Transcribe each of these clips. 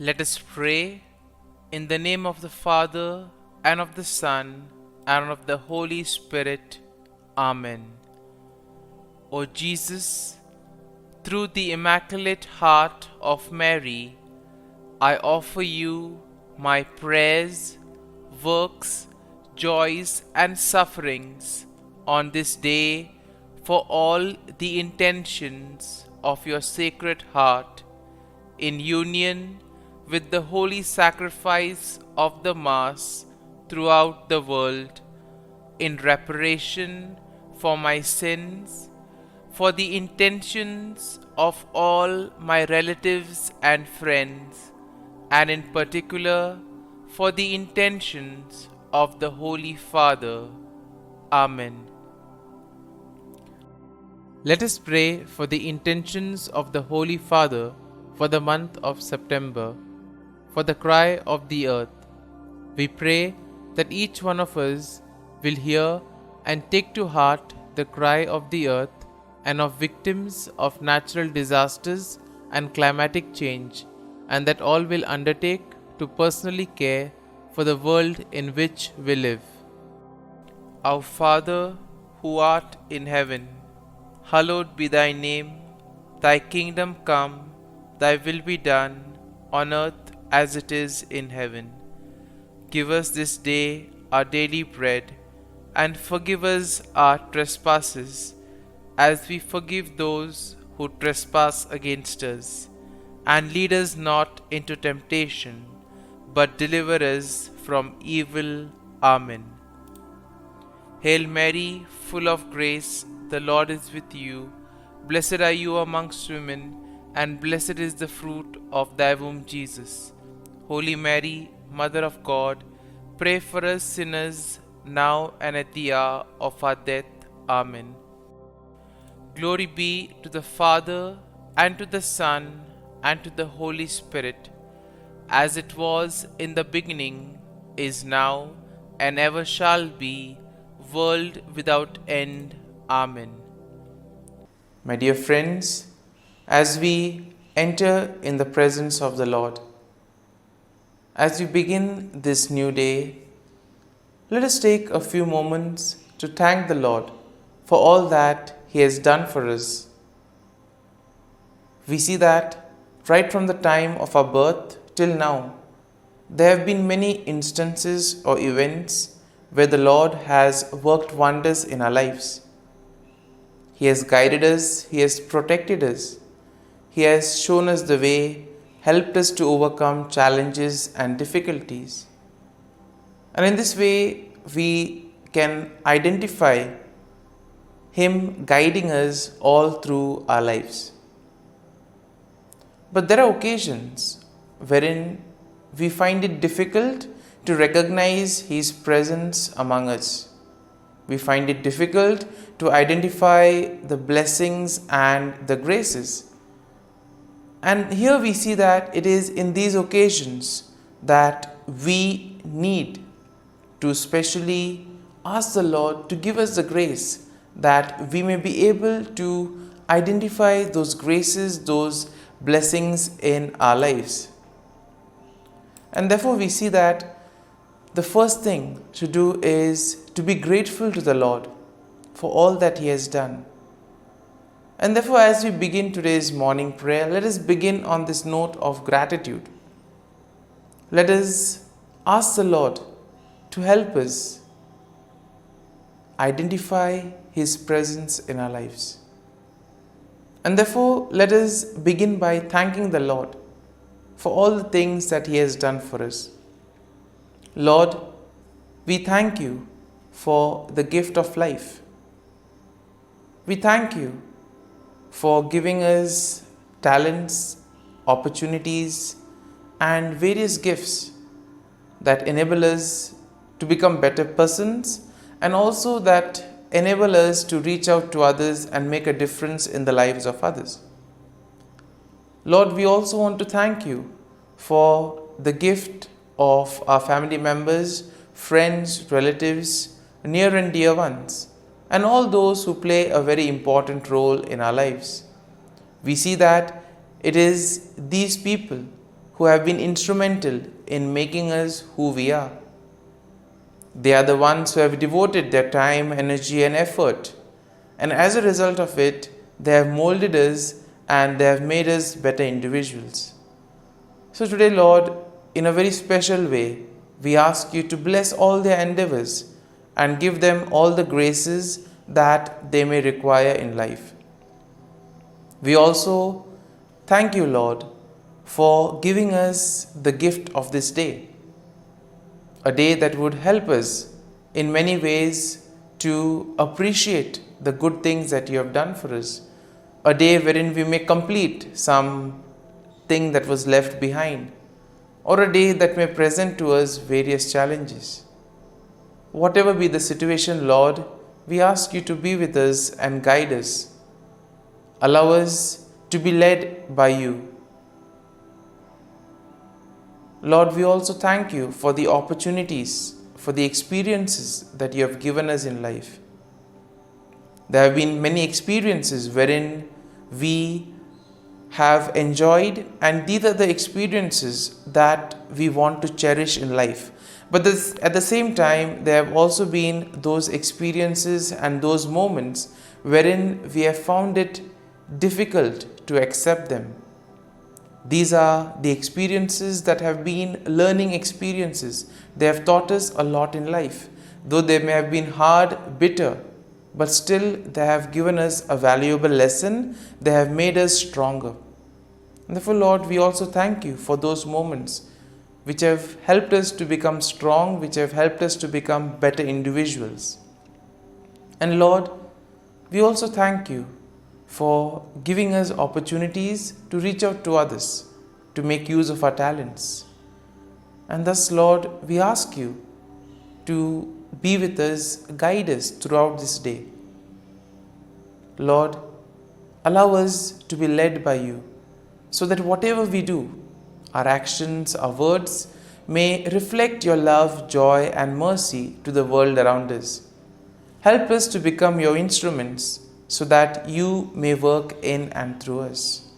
Let us pray in the name of the Father, and of the Son, and of the Holy Spirit. Amen. O Jesus, through the Immaculate Heart of Mary, I offer you my prayers, works, joys, and sufferings on this day for all the intentions of your Sacred Heart, in union with the holy sacrifice of the Mass throughout the world, in reparation for my sins, for the intentions of all my relatives and friends, and in particular for the intentions of the Holy Father. Amen. Let us pray for the intentions of the Holy Father for the month of September, for the cry of the earth. We pray that each one of us will hear and take to heart the cry of the earth and of victims of natural disasters and climatic change, and that all will undertake to personally care for the world in which we live. Our Father, who art in heaven, hallowed be thy name. Thy kingdom come, thy will be done, on earth as it is in heaven. Give us this day our daily bread, and forgive us our trespasses, as we forgive those who trespass against us. And lead us not into temptation, but deliver us from evil. Amen. Hail Mary, full of grace, the Lord is with you. Blessed are you amongst women, and blessed is the fruit of thy womb, Jesus. Holy Mary, Mother of God, pray for us sinners, now and at the hour of our death. Amen. Glory be to the Father, and to the Son, and to the Holy Spirit, as it was in the beginning, is now, and ever shall be, world without end. Amen. My dear friends, as we enter in the presence of the Lord, as we begin this new day, let us take a few moments to thank the Lord for all that He has done for us. We see that right from the time of our birth till now, there have been many instances or events where the Lord has worked wonders in our lives. He has guided us, He has protected us, He has shown us the way, helped us to overcome challenges and difficulties. And in this way, we can identify Him guiding us all through our lives. But there are occasions wherein we find it difficult to recognize His presence among us. We find it difficult to identify the blessings and the graces. And here we see that it is in these occasions that we need to specially ask the Lord to give us the grace that we may be able to identify those graces, those blessings in our lives. And therefore we see that the first thing to do is to be grateful to the Lord for all that He has done. And therefore, as we begin today's morning prayer, let us begin on this note of gratitude. Let us ask the Lord to help us identify His presence in our lives. And therefore, let us begin by thanking the Lord for all the things that He has done for us. Lord, we thank You for the gift of life. We thank You for giving us talents, opportunities, and various gifts that enable us to become better persons, and also that enable us to reach out to others and make a difference in the lives of others. Lord, we also want to thank You for the gift of our family members, friends, relatives, near and dear ones, and all those who play a very important role in our lives. We see that it is these people who have been instrumental in making us who we are. They are the ones who have devoted their time, energy, and effort. And as a result of it, they have molded us and they have made us better individuals. So today, Lord, in a very special way, we ask you to bless all their endeavors and give them all the graces that they may require in life. We also thank you, Lord, for giving us the gift of this day, a day that would help us in many ways to appreciate the good things that you have done for us, a day wherein we may complete some thing that was left behind, or a day that may present to us various challenges. Whatever be the situation, Lord, we ask you to be with us and guide us. Allow us to be led by you. Lord, we also thank you for the opportunities, for the experiences that you have given us in life. There have been many experiences wherein we have enjoyed, and these are the experiences that we want to cherish in life. But at the same time, there have also been those experiences and those moments wherein we have found it difficult to accept them. These are the experiences that have been learning experiences. They have taught us a lot in life. Though they may have been hard, bitter, but still they have given us a valuable lesson. They have made us stronger. And therefore, Lord, we also thank you for those moments which have helped us to become strong, which have helped us to become better individuals. And Lord, we also thank you for giving us opportunities to reach out to others, to make use of our talents. And thus, Lord, we ask you to be with us, guide us throughout this day. Lord, allow us to be led by you, so that whatever we do, our actions, our words, may reflect your love, joy, and mercy to the world around us. Help us to become your instruments, so that you may work in and through us.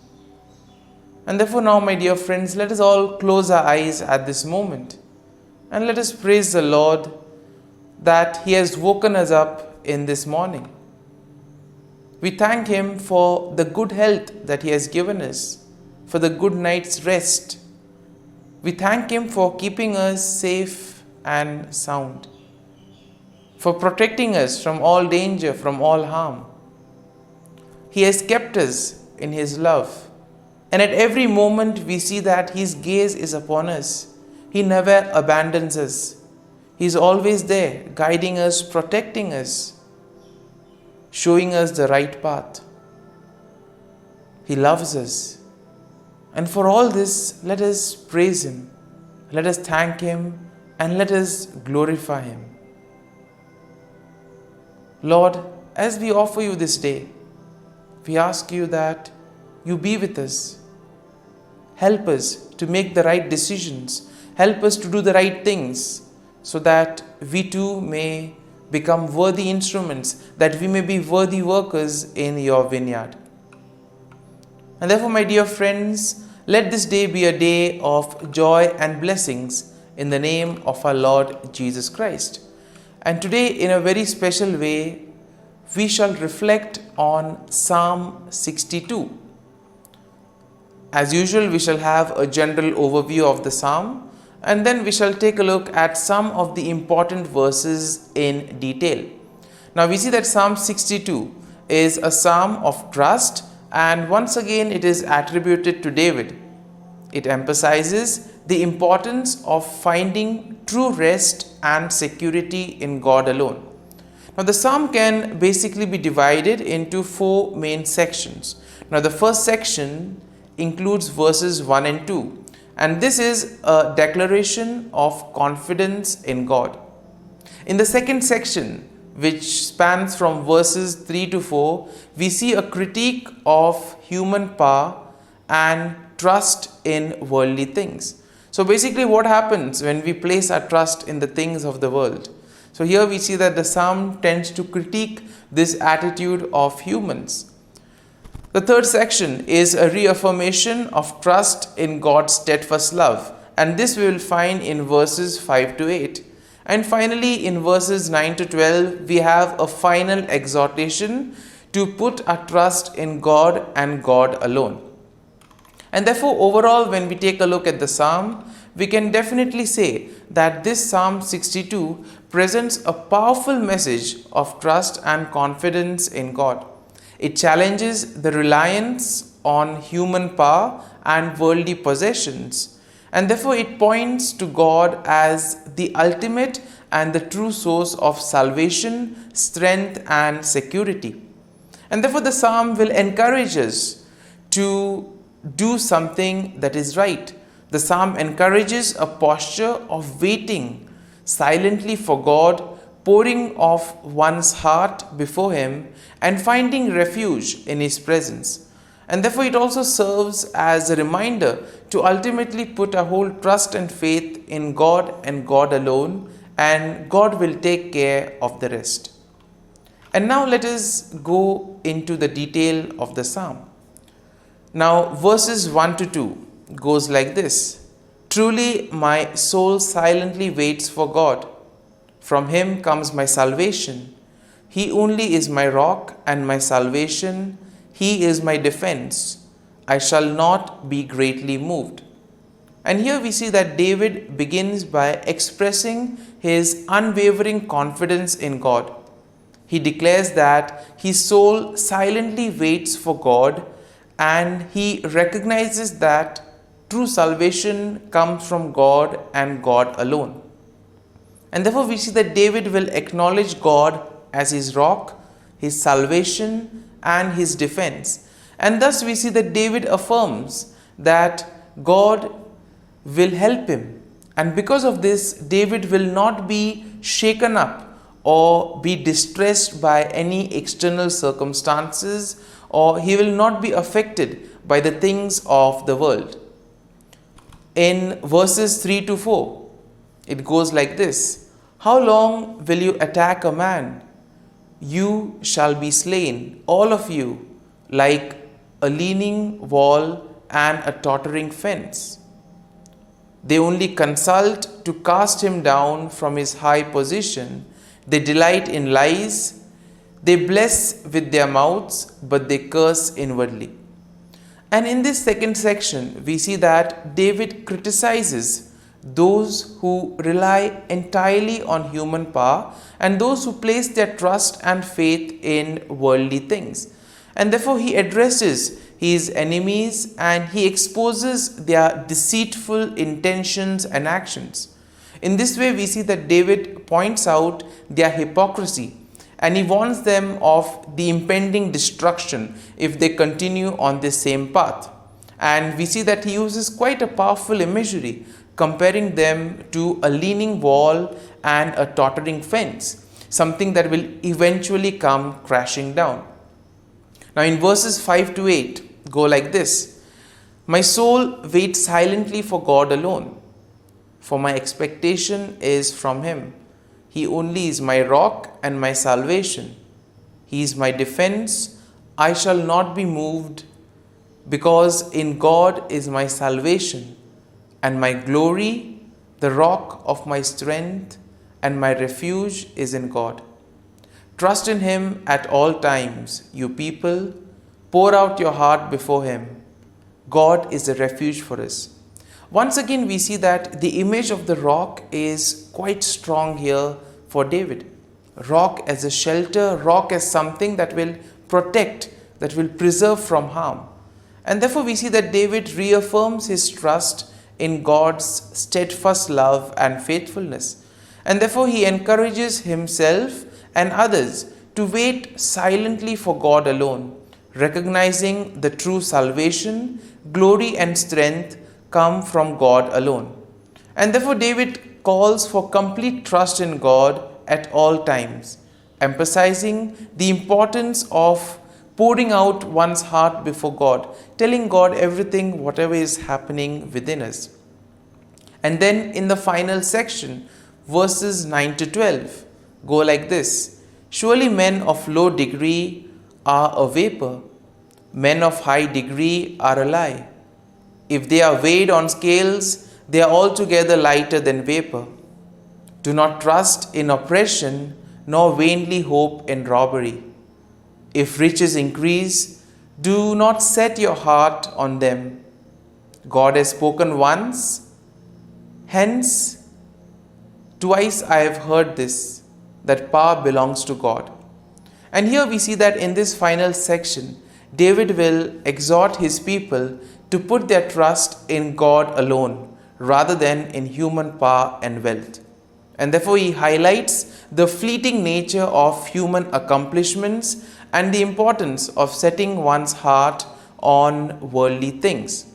And therefore now, my dear friends, let us all close our eyes at this moment and let us praise the Lord that He has woken us up in this morning. We thank Him for the good health that He has given us, for the good night's rest. We thank Him for keeping us safe and sound, for protecting us from all danger, from all harm. He has kept us in His love. And at every moment we see that His gaze is upon us. He never abandons us. He is always there, guiding us, protecting us, showing us the right path. He loves us. And for all this, let us praise Him. Let us thank Him and let us glorify Him. Lord, as we offer you this day, we ask you that you be with us. Help us to make the right decisions. Help us to do the right things, so that we too may become worthy instruments, that we may be worthy workers in your vineyard. And therefore, my dear friends, let this day be a day of joy and blessings in the name of our Lord Jesus Christ. And today, in a very special way, we shall reflect on Psalm 62. As usual, we shall have a general overview of the psalm, and then we shall take a look at some of the important verses in detail. Now we see that Psalm 62 is a psalm of trust, and once again it is attributed to David. It emphasizes the importance of finding true rest and security in God alone. Now the psalm can basically be divided into four main sections. Now the first section includes verses 1 and 2, and this is a declaration of confidence in God. In the second section, which spans from verses 3 to 4, we see a critique of human power and trust in worldly things. So basically what happens when we place our trust in the things of the world? So here we see that the psalm tends to critique this attitude of humans. The third section is a reaffirmation of trust in God's steadfast love, and this we will find in verses 5 to 8. And finally, in verses 9 to 12, we have a final exhortation to put our trust in God and God alone. And therefore, overall, when we take a look at the psalm, we can definitely say that this Psalm 62 presents a powerful message of trust and confidence in God. It challenges the reliance on human power and worldly possessions, and therefore it points to God as the ultimate and the true source of salvation, strength, and security. And therefore the psalm will encourage us to do something that is right. The psalm encourages a posture of waiting silently for God, pouring off one's heart before Him, and finding refuge in His presence. And therefore it also serves as a reminder to ultimately put our whole trust and faith in God and God alone, and God will take care of the rest. And now let us go into the detail of the psalm. Now verses 1 to 2 goes like this: Truly my soul silently waits for God. From Him comes my salvation. He only is my rock and my salvation. He is my defense. I shall not be greatly moved. And here we see that David begins by expressing his unwavering confidence in God. He declares that his soul silently waits for God, and he recognizes that true salvation comes from God and God alone. And therefore we see that David will acknowledge God as his rock, his salvation, and his defense. And thus we see that David affirms that God will help him. And because of this, David will not be shaken up or be distressed by any external circumstances, or he will not be affected by the things of the world. In verses 3 to 4, it goes like this: How long will you attack a man? You shall be slain, all of you, like a leaning wall and a tottering fence. They only consult to cast him down from his high position. They delight in lies. They bless with their mouths, but they curse inwardly. And in this second section, we see that David criticizes those who rely entirely on human power and those who place their trust and faith in worldly things. And therefore he addresses his enemies and he exposes their deceitful intentions and actions. In this way we see that David points out their hypocrisy, and he warns them of the impending destruction if they continue on this same path. And we see that he uses quite a powerful imagery, comparing them to a leaning wall and a tottering fence, something that will eventually come crashing down. Now in verses 5 to 8 go like this: My soul waits silently for God alone, for my expectation is from Him. He only is my rock and my salvation. He is my defense. I shall not be moved, because in God is my salvation and my glory, the rock of my strength, and my refuge is in God. Trust in Him at all times, you people. Pour out your heart before Him. God is a refuge for us. Once again, we see that the image of the rock is quite strong here for David. Rock as a shelter, rock as something that will protect, that will preserve from harm. And therefore we see that David reaffirms his trust in God's steadfast love and faithfulness. And therefore he encourages himself and others to wait silently for God alone, recognizing the true salvation, glory, and strength come from God alone. And therefore David calls for complete trust in God at all times, emphasizing the importance of pouring out one's heart before God, telling God everything, whatever is happening within us. And then in the final section, verses 9 to 12 go like this: Surely men of low degree are a vapor, Men of high degree are a lie. If they are weighed on scales, they are altogether lighter than vapor. Do not trust in oppression, nor vainly hope in robbery. If riches increase, do not set your heart on them. God has spoken once, hence twice I have heard this, that power belongs to God. And here we see that in this final section, David will exhort his people to put their trust in God alone rather than in human power and wealth. And therefore, he highlights the fleeting nature of human accomplishments and the importance of setting one's heart on worldly things.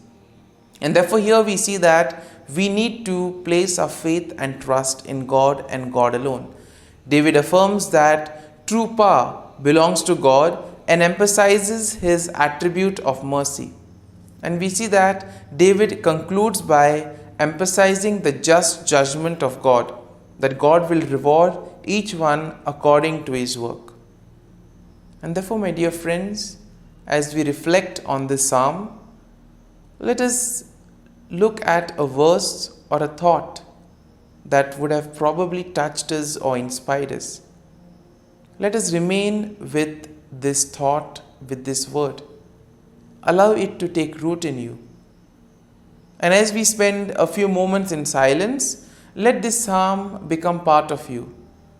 And therefore, here we see that we need to place our faith and trust in God and God alone. David affirms that true power belongs to God and emphasizes his attribute of mercy. And we see that David concludes by emphasizing the just judgment of God, that God will reward each one according to his work. And therefore, my dear friends, as we reflect on this psalm, let us look at a verse or a thought that would have probably touched us or inspired us. Let us remain with this thought, with this word. Allow it to take root in you. And as we spend a few moments in silence, let this psalm become part of you,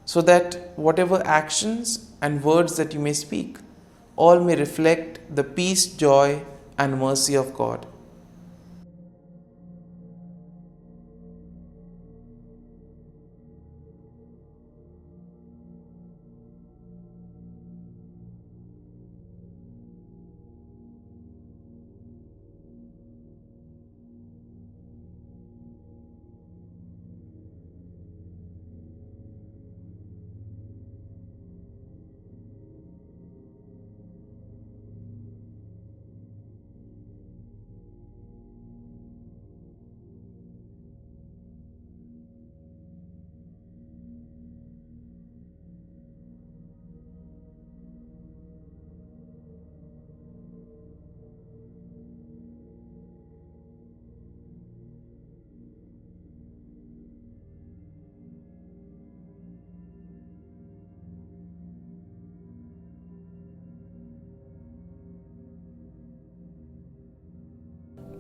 so that whatever actions and words that you may speak, all may reflect the peace, joy, and mercy of God.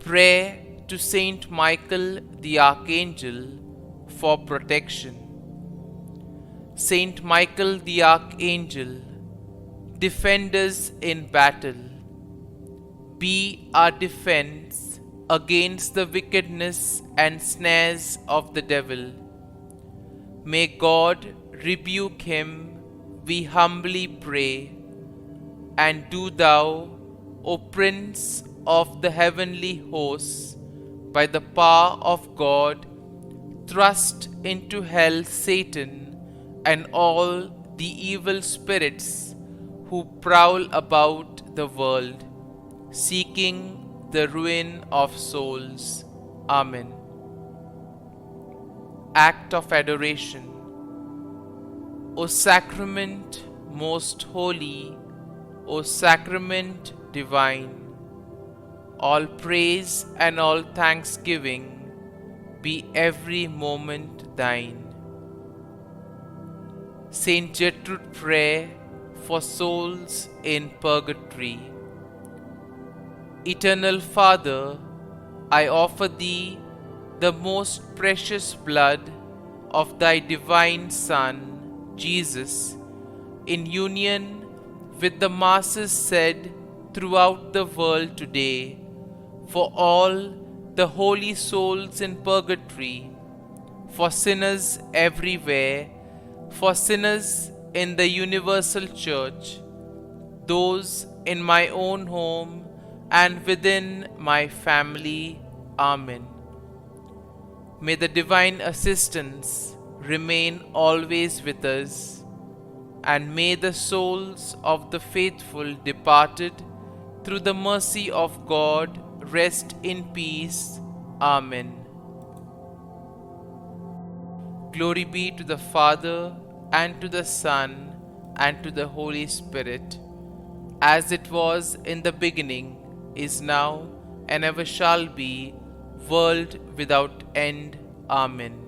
Prayer to Saint Michael the Archangel for protection. Saint Michael the Archangel, defend us in battle. Be our defense against the wickedness and snares of the devil. May God rebuke him, we humbly pray. And do thou, O Prince of the heavenly hosts, by the power of God, thrust into hell Satan and all the evil spirits who prowl about the world, seeking the ruin of souls. Amen. Act of Adoration. O Sacrament most holy, O Sacrament divine, all praise and all thanksgiving be every moment thine. Saint Gertrude Prayer for souls in purgatory. Eternal Father, I offer Thee the most precious blood of Thy divine Son, Jesus, in union with the masses said throughout the world today, for all the holy souls in purgatory, for sinners everywhere, for sinners in the universal church, those in my own home and within my family. Amen. May the divine assistance remain always with us, and may the souls of the faithful departed through the mercy of God rest in peace. Amen. Glory be to the Father, and to the Son, and to the Holy Spirit, as it was in the beginning, is now, and ever shall be, world without end. Amen.